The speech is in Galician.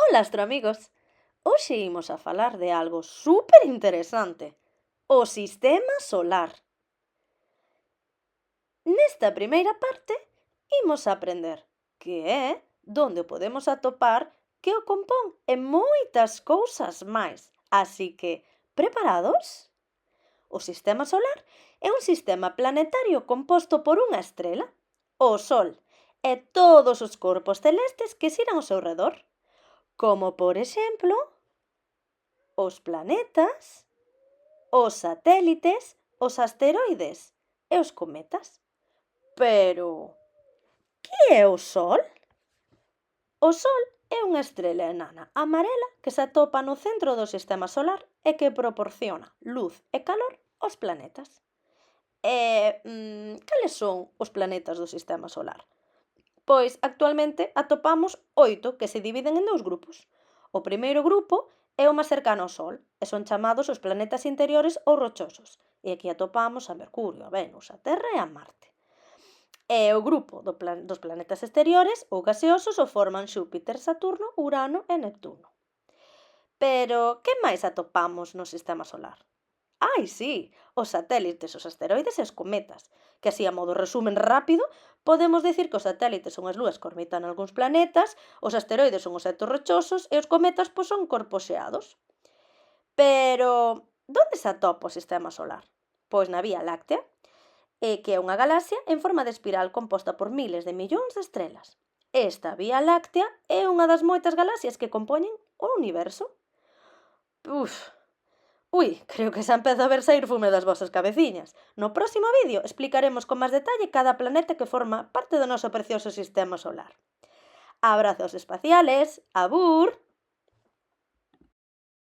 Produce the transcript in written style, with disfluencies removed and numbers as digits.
Ola, astroamigos! Hoxe imos a falar de algo super interesante, o sistema solar. Nesta primeira parte imos aprender que é, donde o podemos atopar, que o compón e moitas cousas máis. Así que, preparados? O sistema solar é un sistema planetario composto por unha estrela, o Sol, e todos os corpos celestes que xiran ao seu redor, como por exemplo os planetas, os satélites, os asteroides e os cometas. Pero, que é o Sol? O Sol é unha estrela enana amarela que se atopa no centro do sistema solar e que proporciona luz e calor aos planetas. Cales son os planetas do sistema solar? Pois actualmente atopamos 8 que se dividen en dous grupos. O primeiro grupo é o máis cercano ao Sol e son chamados os planetas interiores ou rochosos. E aquí atopamos a Mercurio, a Venus, a Terra e a Marte. E o grupo dos planetas exteriores ou gaseosos o forman Xúpiter, Saturno, Urano e Neptuno. Pero que máis atopamos no sistema solar? Ai, sí, os satélites, os asteroides e os cometas, que así a modo resumen rápido, podemos dicir que os satélites son as lúas que orbitan algúns planetas, os asteroides son os obxectos rochosos e os cometas pois son corpos xeados. Pero, onde se atopa o sistema solar? Pois na Vía Láctea, que é unha galaxia en forma de espiral composta por miles de millóns de estrelas. Esta Vía Láctea é unha das moitas galaxias que compoñen o universo. Creo que xa empeza a ver saír fume das vosas cabeciñas. No próximo vídeo explicaremos con máis detalle cada planeta que forma parte do noso precioso sistema solar. Abrazos espaciales, abur!